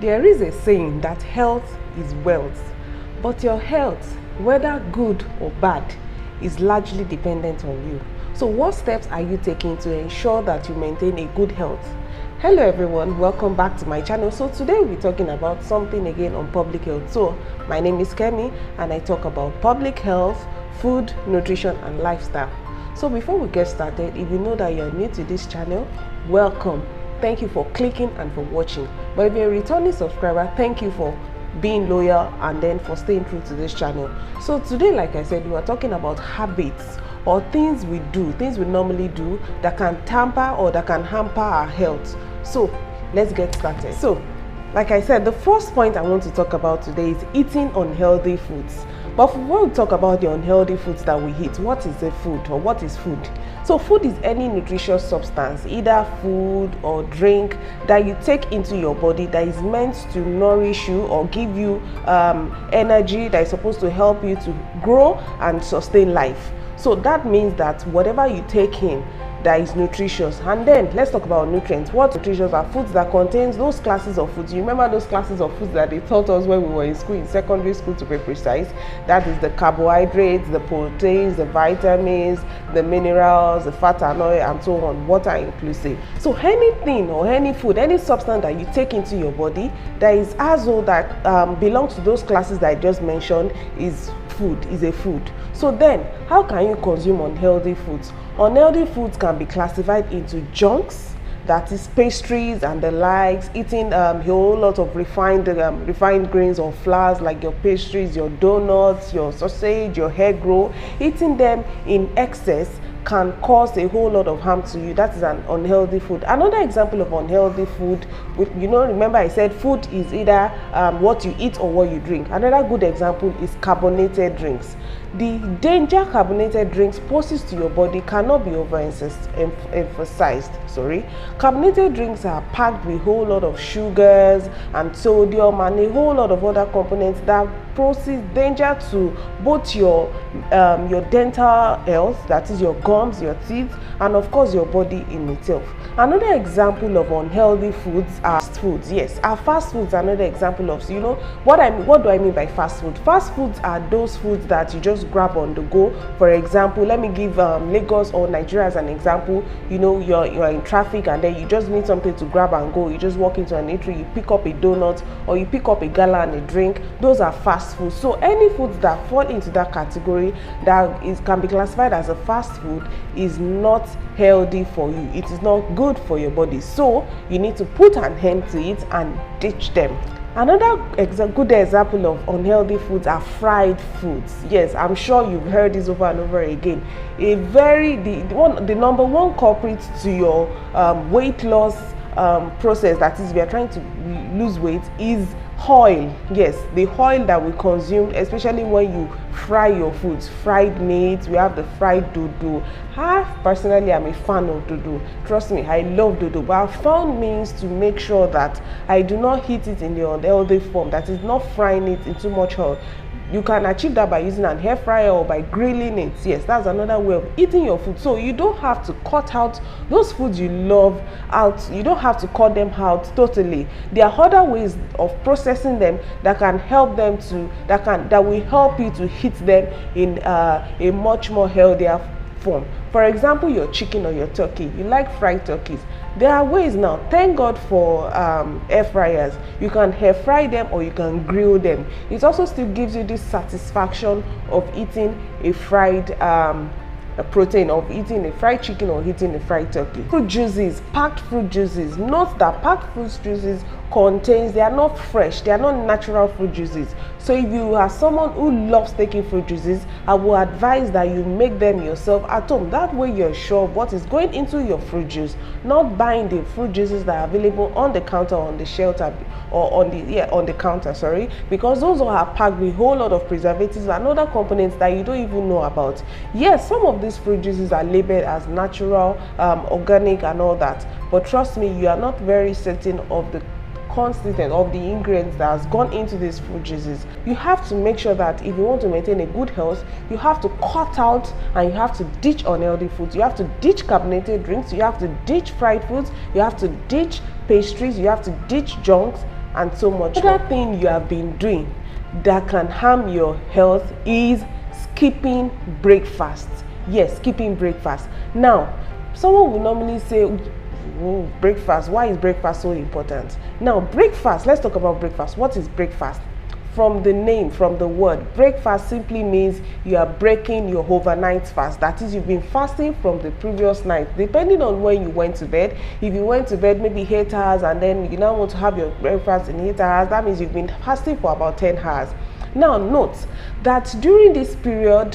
There is a saying that health is wealth, but your health, whether good or bad, is largely dependent on you. So what steps are you taking to ensure that you maintain a good health? Hello everyone, welcome back to my channel. So today we're talking about something again on public health. So my name is Kemi and I talk about public health, food, nutrition and lifestyle. So before we get started, if you know that you're new to this channel, welcome. Thank you for clicking and for watching. But if you're a returning subscriber, thank you for being loyal and then for staying true to this channel. So today, like I said, we are talking about habits or things we do, things we normally do that can tamper or that can hamper our health. So let's get started. So like I said, the first point I want to talk about today is eating unhealthy foods. But before we talk about the unhealthy foods that we eat, what is a food or what is food? So food is any nutritious substance, either food or drink that you take into your body that is meant to nourish you or give you energy that is supposed to help you to grow and sustain life. So that means that whatever you take in that is nutritious. And then let's talk about nutrients. What nutritious are foods that contains those classes of foods. You remember those classes of foods that they taught us when we were in school, in secondary school to be precise. That is the carbohydrates, the proteins, the vitamins, the minerals, the fat and oil and so on, water inclusive. So anything or any food, any substance that you take into your body that is as though that belongs to those classes that I just mentioned is food, is a food. So then how can you consume unhealthy foods? Unhealthy foods can be classified into junks, that is pastries and the likes, eating a whole lot of refined grains or flours like your pastries, your donuts, your sausage, your egg roll. Eating them in excess can cause a whole lot of harm to you. That is an unhealthy food. Another example of unhealthy food, remember I said food is either what you eat or what you drink. Another good example is carbonated drinks. The danger carbonated drinks poses to your body cannot be overemphasized. Carbonated drinks are packed with a whole lot of sugars and sodium and a whole lot of other components that poses danger to both your dental health, that is your gums, your teeth, and of course your body in itself. Another example of unhealthy foods are fast foods. Yes, our fast foods are another example of, what do I mean by fast food? Fast foods are those foods that you just grab on the go. For example, let me give Lagos or Nigeria as an example. You're in traffic and then you just need something to grab and go. You just walk into an eatery, you pick up a donut or you pick up a gala and a drink. Those are fast foods. So any foods that fall into that category that can be classified as a fast food is not healthy for you. It is not good for your body. So you need to put an end to it and ditch them. Another good example of unhealthy foods are fried foods. Yes, I'm sure you've heard this over and over again. The number one culprit to your weight loss process, that is, we are trying to lose weight, is oil. Yes, the oil that we consume, especially when you fry your foods, fried meat. We have the fried dodo. Personally, I'm a fan of dodo. Trust me, I love dodo, but I found means to make sure that I do not heat it in the unhealthy form, that is not frying it in too much oil. You can achieve that by using an air fryer or by grilling it. Yes, that's another way of eating your food. So you don't have to cut out those foods you love out. You don't have to cut them out totally. There are other ways of processing them that can help them that will help you to heat them in a much more healthier form. For example, your chicken or your turkey. You like fried turkeys. There are ways now. Thank God for air fryers. You can air fry them or you can grill them. It also still gives you this satisfaction of eating a fried protein, of eating a fried chicken or eating a fried turkey. Fruit juices, packed fruit juices. Note that packed fruit juices they are not fresh, they are not natural fruit juices. So if you are someone who loves taking fruit juices, I will advise that you make them yourself at home. That way you're sure of what is going into your fruit juice, not buying the fruit juices that are available on the counter or on the shelter or on the counter, because those are packed with a whole lot of preservatives and other components that you don't even know about. Yes, some of these fruit juices are labeled as natural, organic and all that, but trust me, you are not very certain of the constituent of the ingredients that has gone into these fruit juices. You have to make sure that if you want to maintain a good health, you have to cut out and you have to ditch unhealthy foods. You have to ditch carbonated drinks, you have to ditch fried foods, you have to ditch pastries, you have to ditch junks, and so much more. Another thing you have been doing that can harm your health is skipping breakfast. Yes, skipping breakfast. Now, someone will normally say, oh, breakfast, why is breakfast so important? Now, breakfast, let's talk about breakfast. What is breakfast? From the name, from the word, breakfast simply means you are breaking your overnight fast. That is, you've been fasting from the previous night, depending on when you went to bed. If you went to bed maybe 8 hours and then you now want to have your breakfast in 8 hours, that means you've been fasting for about 10 hours. Now, note that during this period,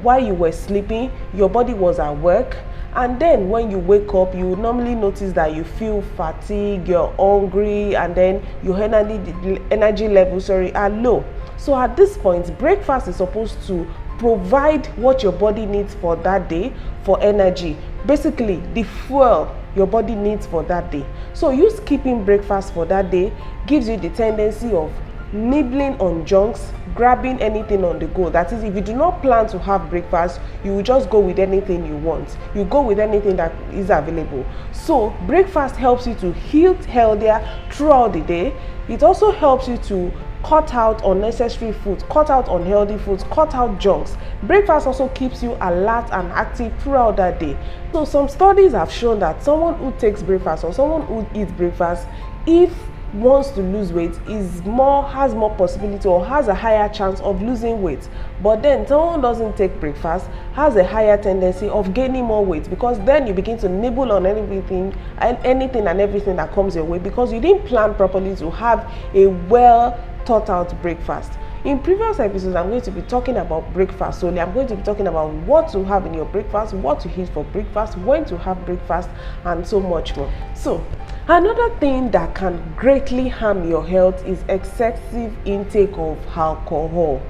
while you were sleeping, your body was at work. And then when you wake up, you normally notice that you feel fatigued, you're hungry, and then your energy levels are low. So at this point, breakfast is supposed to provide what your body needs for that day for energy. Basically, the fuel your body needs for that day. So you skipping breakfast for that day gives you the tendency of nibbling on junks, grabbing anything on the go. That is, if you do not plan to have breakfast, you will just go with anything you want. You go with anything that is available. So breakfast helps you to eat healthier throughout the day. It also helps you to cut out unnecessary foods, cut out unhealthy foods, cut out junks. Breakfast also keeps you alert and active throughout that day. So some studies have shown that someone who takes breakfast or someone who eats breakfast, if wants to lose weight, has more possibility or has a higher chance of losing weight. But then someone doesn't take breakfast has a higher tendency of gaining more weight, because then you begin to nibble on anything and everything that comes your way, because you didn't plan properly to have a well thought out breakfast. In previous episodes, I'm going to be talking about breakfast solely. I'm going to be talking about what to have in your breakfast, what to eat for breakfast, when to have breakfast, and so much more. So another thing that can greatly harm your health is excessive intake of alcohol.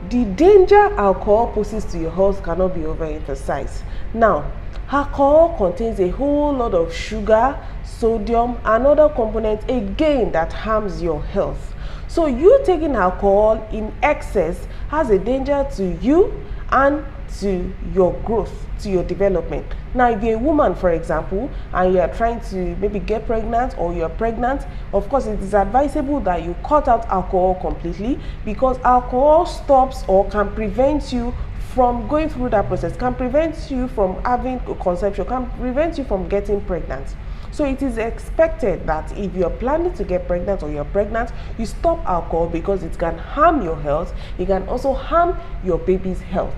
The danger alcohol poses to your health cannot be overemphasized. Now, alcohol contains a whole lot of sugar, sodium, and other components again that harms your health. So you taking alcohol in excess has a danger to you and to your growth, to your development. Now, if you're a woman, for example, and you are trying to maybe get pregnant, or you're pregnant, of course it is advisable that you cut out alcohol completely, because alcohol stops or can prevent you from going through that process, can prevent you from having conception, can prevent you from getting pregnant. So it is expected that if you're planning to get pregnant or you're pregnant, you stop alcohol, because it can harm your health. It can also harm your baby's health.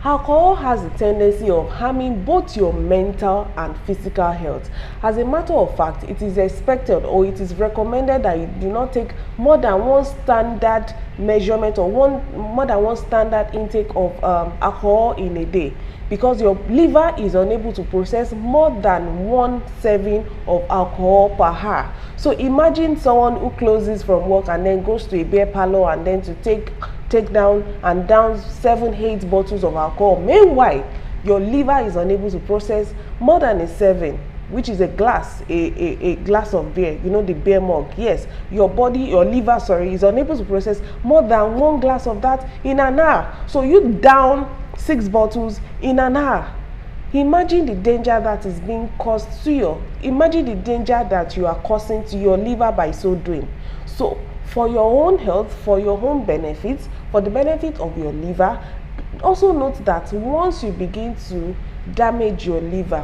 Alcohol has a tendency of harming both your mental and physical health. As a matter of fact, it is expected or it is recommended that you do not take more than one standard measurement or more than one standard intake of alcohol in a day, because your liver is unable to process more than 1 serving of alcohol per hour. So imagine someone who closes from work and then goes to a beer parlor and then to take down 7-8 bottles of alcohol. Meanwhile, your liver is unable to process more than a serving, which is a glass of beer, you know, the beer mug. Yes, your liver is unable to process more than 1 glass of that in an hour. So you down 6 bottles in an hour. Imagine the danger that is being caused to you. Imagine the danger that you are causing to your liver by so doing. So for your own health, for your own benefits, for the benefit of your liver, also note that once you begin to damage your liver,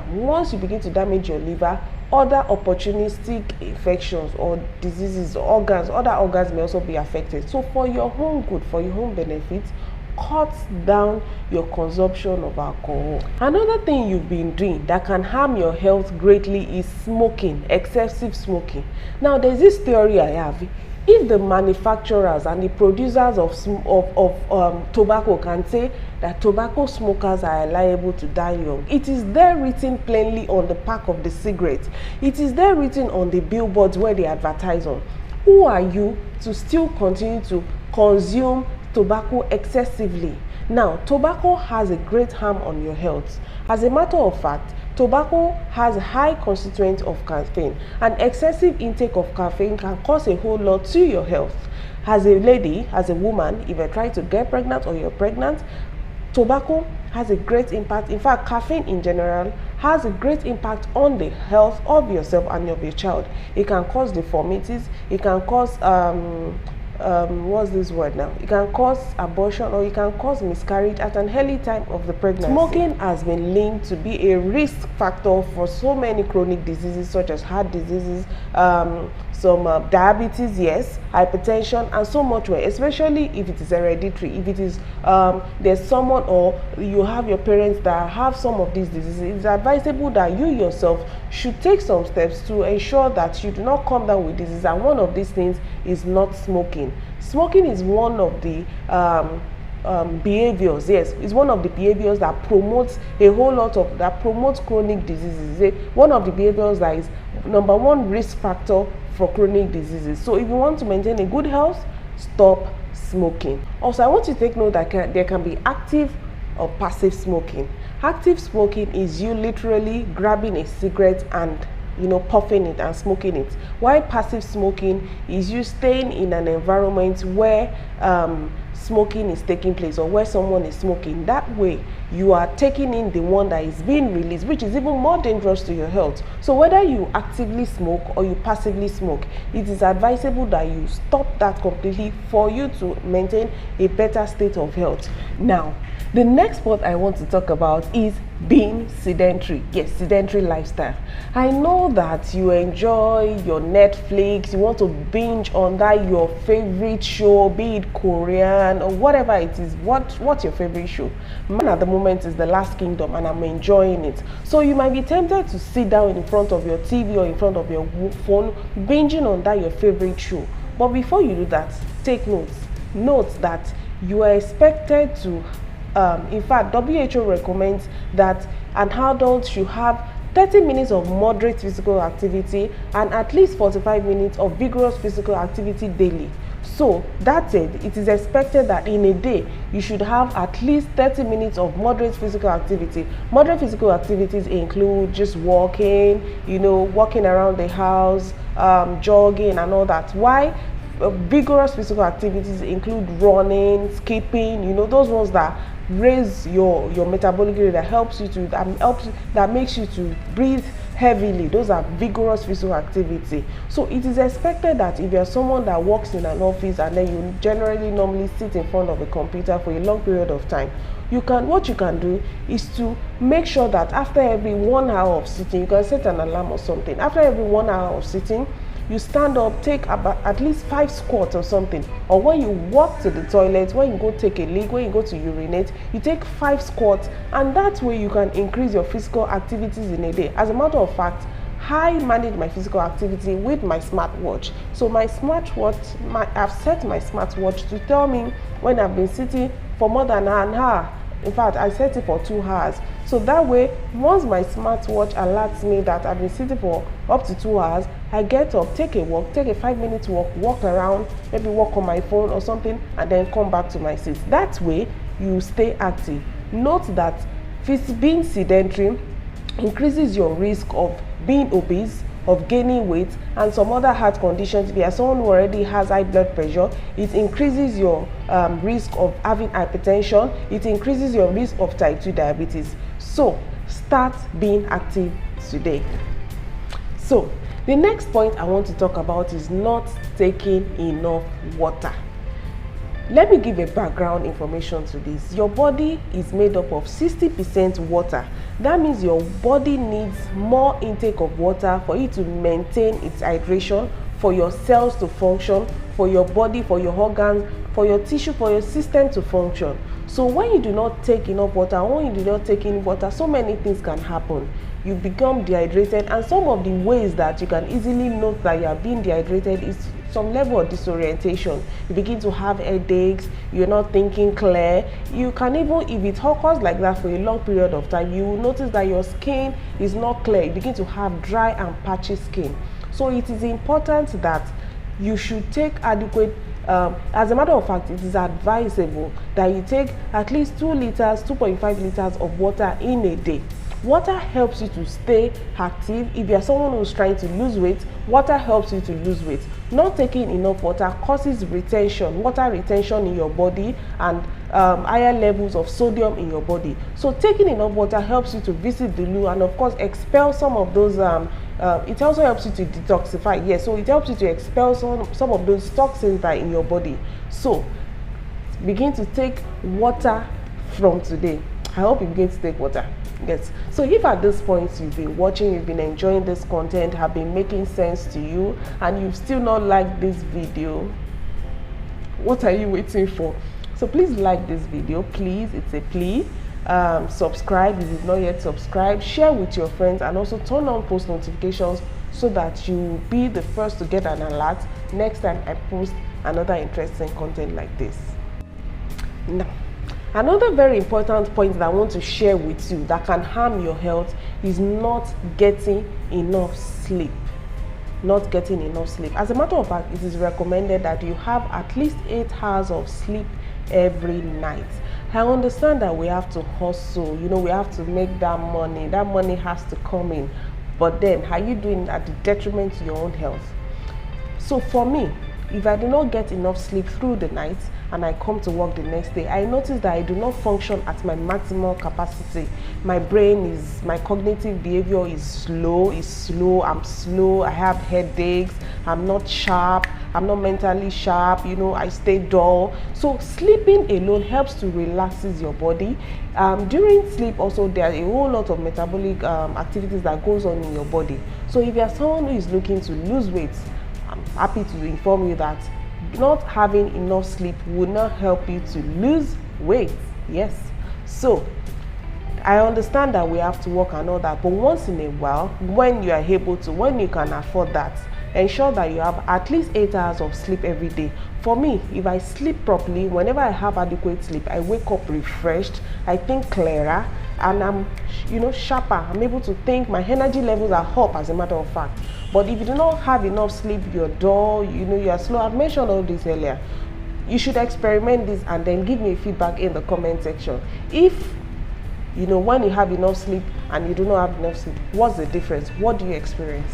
other opportunistic infections or diseases, other organs may also be affected. So for your own good, for your own benefits, cut down your consumption of alcohol. Another thing you've been doing that can harm your health greatly is smoking, excessive smoking. Now, there's this theory I have. If the manufacturers and the producers of tobacco can say that tobacco smokers are liable to die young, it is there written plainly on the pack of the cigarette. It is there written on the billboards where they advertise on. Who are you to still continue to consume tobacco excessively? Now, tobacco has a great harm on your health. As a matter of fact, tobacco has a high constituent of caffeine, and excessive intake of caffeine can cause a whole lot to your health. As a lady, as a woman, if you're trying to get pregnant or you're pregnant, tobacco has a great impact. In fact, caffeine in general has a great impact on the health of yourself and of your child. It can cause deformities, it can cause what's this word now? It can cause abortion, or it can cause miscarriage at an early time of the pregnancy. Smoking has been linked to be a risk factor for so many chronic diseases such as heart diseases, some diabetes, yes, hypertension, and so much more, especially if it is hereditary. If it is there's someone, or you have your parents that have some of these diseases, it's advisable that you yourself should take some steps to ensure that you do not come down with disease. And one of these things is not smoking. Smoking is one of the behaviors, yes, it's one of the behaviors that promotes a whole lot of, that promotes chronic diseases. One of the behaviors that is number one risk factor for chronic diseases. So if you want to maintain a good health, stop smoking. Also, I want you to take note that there can be active or passive smoking. Active smoking is you literally grabbing a cigarette and puffing it and smoking it, while passive smoking is you staying in an environment where smoking is taking place, or where someone is smoking. That way you are taking in the one that is being released, which is even more dangerous to your health. So whether you actively smoke or you passively smoke, it is advisable that you stop that completely for you to maintain a better state of health. Now, the next part I want to talk about is being sedentary. Yes, sedentary lifestyle. I know that you enjoy your Netflix, you want to binge on that your favorite show, be it Korean or whatever it is. What's your favorite show? Mine at the moment is The Last Kingdom, and I'm enjoying it. So you might be tempted to sit down in front of your TV or in front of your phone, binging on that your favorite show. But before you do that, take notes. Note that you are expected to in fact, WHO recommends that an adult should have 30 minutes of moderate physical activity and at least 45 minutes of vigorous physical activity daily. So that said, it is expected that in a day you should have at least 30 minutes of moderate physical activity. Moderate physical activities include just walking, walking around the house, jogging and all that. Why? Vigorous physical activities include running, skipping, those ones that raise your metabolic rate, that helps you to that makes you to breathe heavily. Those are vigorous physical activity. So it is expected that if you're someone that works in an office and then you generally normally sit in front of a computer for a long period of time, what you can do is to make sure that after every 1 hour of sitting, you can set an alarm or something. After every 1 hour of sitting, you stand up, take about at least 5 squats or something. Or when you walk to the toilet, when you go take a leak, when you go to urinate, you take 5 squats, and that way you can increase your physical activities in a day. As a matter of fact, I manage my physical activity with my smartwatch. So my smartwatch, I've set my smartwatch to tell me when I've been sitting for more than an hour. In fact, I set it for 2 hours. So that way, once my smartwatch alerts me that I've been sitting for up to 2 hours, I get up, take a walk, take a 5-minute walk around, maybe walk on my phone or something, and then come back to my seat. That way, you stay active. Note that being sedentary increases your risk of being obese, of gaining weight, and some other heart conditions. If you are someone who already has high blood pressure, it increases your risk of having hypertension, it increases your risk of type 2 diabetes. So start being active today. So the next point I want to talk about is not taking enough water. Let me give a background information to this. Your body is made up of 60% water. That means your body needs more intake of water for it to maintain its hydration, for your cells to function, for your body, for your organs, for your tissue, for your system to function. So when you do not take enough water, when you do not take in water, so many things can happen. You become dehydrated, and some of the ways that you can easily note that you are being dehydrated is some level of disorientation. You begin to have headaches, you're not thinking clear. You can even, if it occurs like that for a long period of time, you will notice that your skin is not clear. You begin to have dry and patchy skin. So it is important that you should take adequate, as a matter of fact, it is advisable that you take at least 2 liters, 2.5 liters of water in a day. Water helps you to stay active. If you are someone who's trying to lose weight, water helps you to lose weight. Not taking enough water causes retention, water retention in your body, and higher levels of sodium in your body. So taking enough water helps you to visit the loo and of course expel some of those it also helps you to detoxify. Yes, so it helps you to expel some of those toxins that are in your body. So begin to take water from today. I hope you begin to take water. Yes. So if at this point you've been watching, you've been enjoying this content, have been making sense to you, and you've still not liked this video, what are you waiting for? So please like this video, please. It's a plea. Subscribe if you've not yet subscribed, share with your friends, and also turn on post notifications so that you will be the first to get an alert next time I post another interesting content like this. Now, another very important point that I want to share with you that can harm your health is not getting enough sleep. Not getting enough sleep. As a matter of fact, it is recommended that you have at least 8 hours of sleep every night. I understand that we have to hustle, we have to make that money has to come in, but then are you doing it at the detriment to your own health? So for me, if I do not get enough sleep through the night and I come to work the next day, I notice that I do not function at my maximal capacity. My cognitive behavior is slow, I'm slow, I have headaches, I'm not sharp, I'm not mentally sharp, I stay dull. So sleeping alone helps to relaxes your body. During sleep also, there are a whole lot of metabolic activities that goes on in your body. So if you're someone who is looking to lose weight, I'm happy to inform you that not having enough sleep will not help you to lose weight. Yes. So I understand that we have to work and all that, but once in a while, when you are able to, when you can afford that, ensure that you have at least 8 hours of sleep every day. For me, if I sleep properly, whenever I have adequate sleep, I wake up refreshed, I think clearer, and I'm sharper. I'm able to think, my energy levels are up, as a matter of fact. But if you do not have enough sleep, you're dull, you're slow. I've mentioned all this earlier. You should experiment this and then give me feedback in the comment section. If when you have enough sleep and you do not have enough sleep, what's the difference? What do you experience?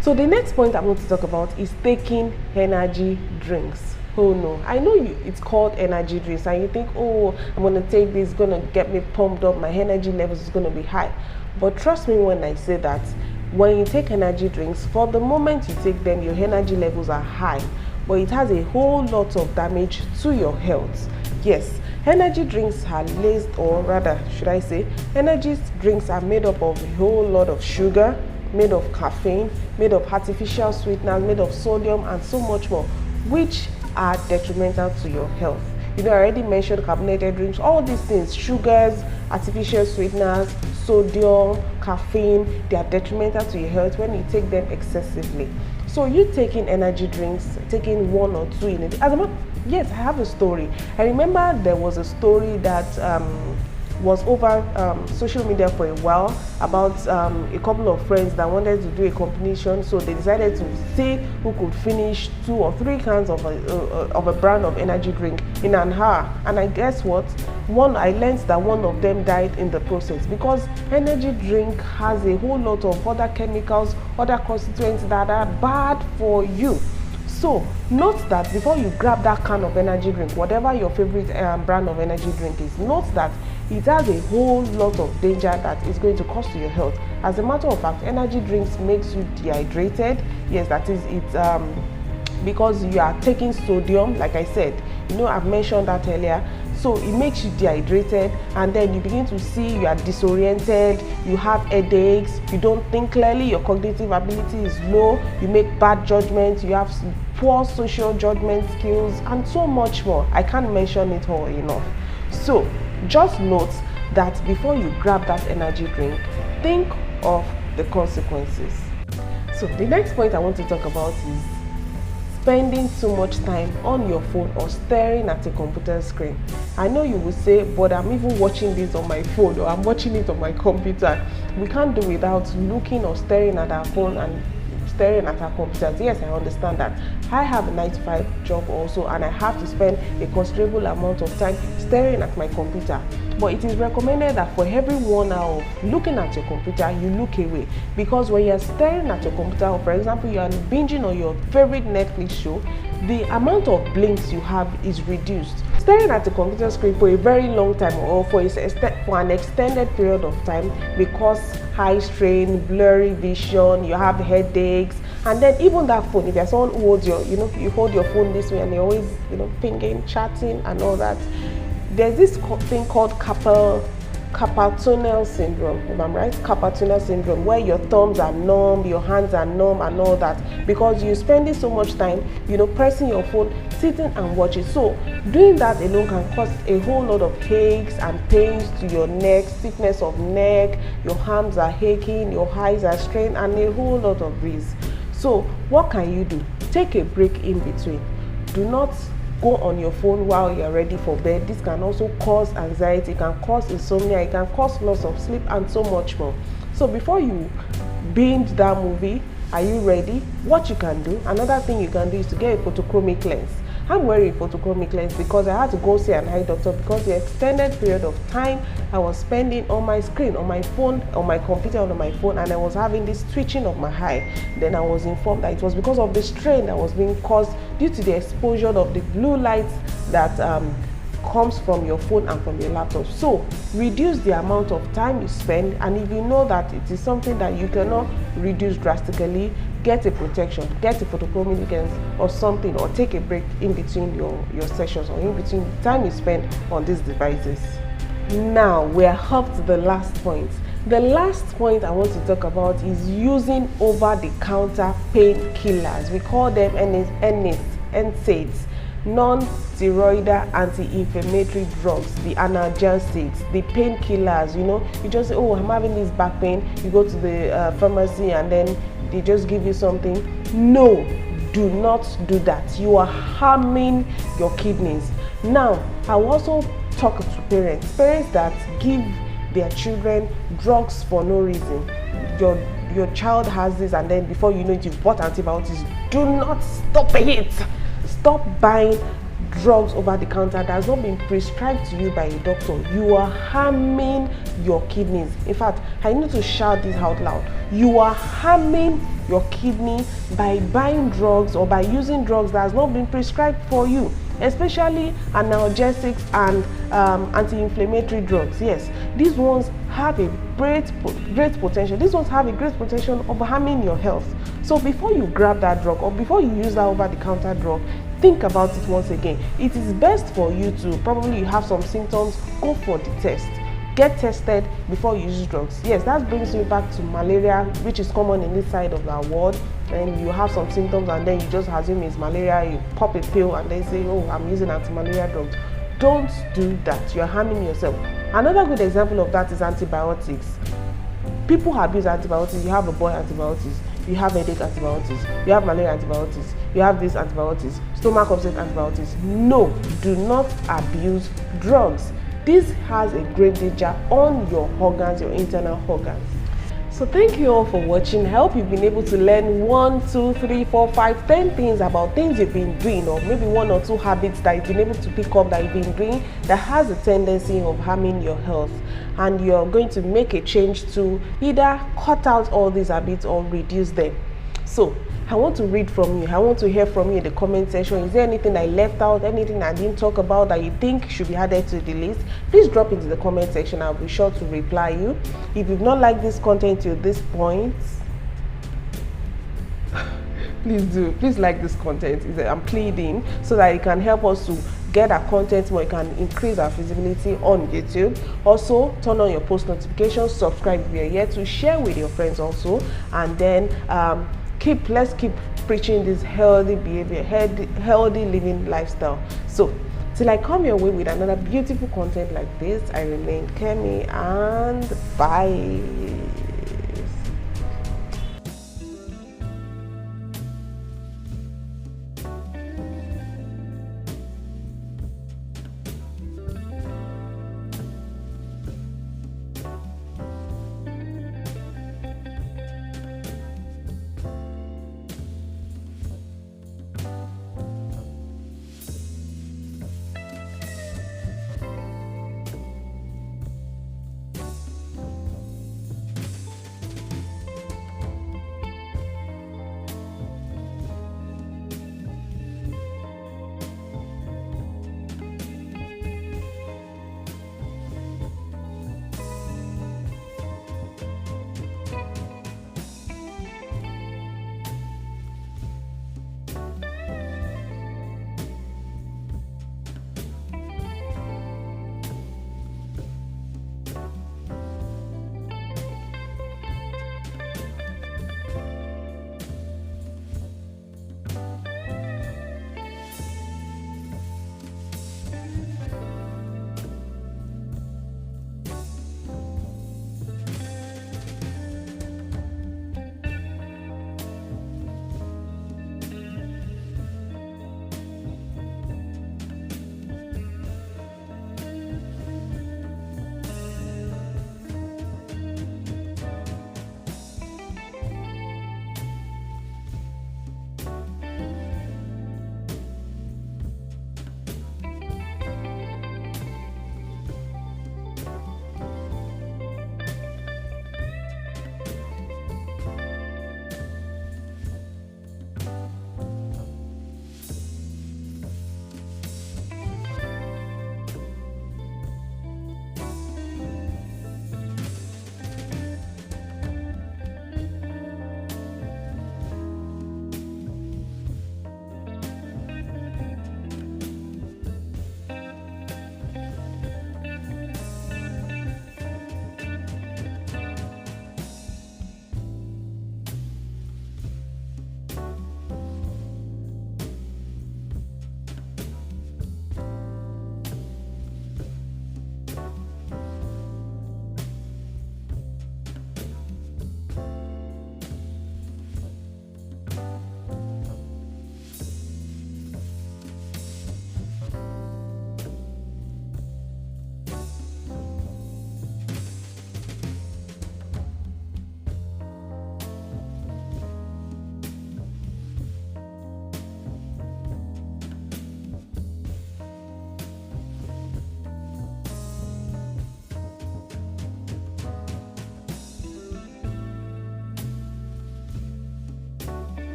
So the next point I want to talk about is taking energy drinks. Oh no, I know it's called energy drinks and you think, oh, I'm going to take this, it's going to get me pumped up, my energy levels is going to be high. But trust me when I say that when you take energy drinks, for the moment you take them, your energy levels are high, but it has a whole lot of damage to your health. Yes, energy drinks are laced, or rather, should I say, energy drinks are made up of a whole lot of sugar, made of caffeine, made of artificial sweeteners, made of sodium and so much more, which are detrimental to your health. I already mentioned carbonated drinks, all these things, sugars, artificial sweeteners, sodium, caffeine, they are detrimental to your health when you take them excessively. So you taking energy drinks, taking 1 or 2 in a day. Yes, I have a story. I remember there was a story that was over social media for a while about a couple of friends that wanted to do a competition, so they decided to see who could finish 2 or 3 cans of a brand of energy drink in an hour. And I guess what? I learned that one of them died in the process because energy drink has a whole lot of other chemicals, other constituents that are bad for you. So note that before you grab that can of energy drink, whatever your favorite brand of energy drink is, note that it has a whole lot of danger that is going to cause to your health. As a matter of fact, energy drinks makes you dehydrated. Yes, that is it, because you are taking sodium, like I said. I've mentioned that earlier. So it makes you dehydrated, and then you begin to see you are disoriented, you have headaches, you don't think clearly, your cognitive ability is low, you make bad judgments, you have poor social judgment skills, and so much more. I can't mention it all enough. So just note that before you grab that energy drink, think of the consequences. So the next point I want to talk about is spending too much time on your phone or staring at a computer screen. I know you will say, but I'm even watching this on my phone, or I'm watching it on my computer. We can't do without looking or staring at our phone and staring at our computers. Yes, I understand that. I have a 9-to-5 job also, and I have to spend a considerable amount of time staring at my computer. But it is recommended that for every 1 hour of looking at your computer, you look away. Because when you're staring at your computer, or for example, you're binging on your favorite Netflix show, the amount of blinks you have is reduced. staring at a computer screen for a very long time or for an extended period of time may cause high strain, blurry vision, you have headaches, and then even that phone, if you're someone who holds your, you hold your phone this way and you're always, pinging, chatting and all that, there's this thing called carpal tunnel syndrome, if I'm right, carpal tunnel syndrome, where your thumbs are numb, your hands are numb and all that, because you're spending so much time, pressing your phone, sitting and watching. So doing that alone can cause a whole lot of aches and pains to your neck, stiffness of neck, your arms are aching, your eyes are strained, and a whole lot of this. So what can you do? Take a break in between. Do not go on your phone while you're ready for bed. This can also cause anxiety, it can cause insomnia, it can cause loss of sleep, and so much more. So before you binge that movie, are you ready? What you can do, another thing you can do, is to get a photochromic lens. I'm wearing a photochromic lens because I had to go see an eye doctor because the extended period of time I was spending on my screen, on my phone, on my computer, on my phone, and I was having this twitching of my eye. Then I was informed that it was because of the strain that was being caused due to the exposure of the blue lights that comes from your phone and from your laptop. So reduce the amount of time you spend, and if you know that it is something that you cannot reduce drastically, get a protection, get a photochromic lens or something, or take a break in between your sessions or in between the time you spend on these devices. Now we are up to the last point. The last point I want to talk about is using over-the-counter painkillers. We call them NSAIDs, non-steroidal anti-inflammatory drugs, the analgesics, the painkillers. You just say, oh, I'm having this back pain. You go to the pharmacy and then they just give you something. No, do not do that. You are harming your kidneys. Now, I will also talk to parents that give their children drugs for no reason. Your child has this, and then before you know it, you've bought antibiotics. Do not stop it. Stop buying drugs over the counter that has not been prescribed to you by a doctor. You are harming your kidneys. In fact, I need to shout this out loud. You are harming your kidney by buying drugs or by using drugs that has not been prescribed for you, especially analgesics and anti-inflammatory drugs. Yes, these ones have a great potential. These ones have a great potential of harming your health. So before you grab that drug or before you use that over-the-counter drug, think about it once again. It is best for you to, probably you have some symptoms, go for the test. Get tested before you use drugs. Yes, that brings me back to malaria, which is common in this side of our world. And you have some symptoms and then you just assume it's malaria, you pop a pill and then say, oh, I'm using anti-malaria drugs. Don't do that. You're harming yourself. Another good example of that is antibiotics. People abuse antibiotics. You have a boil antibiotics, you have headache antibiotics, you have malaria antibiotics, you have these antibiotics, stomach upset antibiotics. No, do not abuse drugs. This has a great danger on your organs, your internal organs. So thank you all for watching. I hope you've been able to learn 1, 2, 3, 4, 5, 10 things about things you've been doing, or maybe 1 or 2 habits that you've been able to pick up that you've been doing that has a tendency of harming your health. And you're going to make a change to either cut out all these habits or reduce them. So I want to read from you. I want to hear from you in the comment section. Is there anything I left out, anything I didn't talk about that you think should be added to the list? Please drop into the comment section. I'll be sure to reply you. If you've not liked this content to this point, please do. Please like this content. I'm pleading so that it can help us to get our content more. It can increase our visibility on YouTube. Also, turn on your post notifications, subscribe if you're here, to share with your friends also, and then let's keep preaching this healthy behavior, healthy living lifestyle. So till I come your way with another beautiful content like this, I remain Kemi, and bye.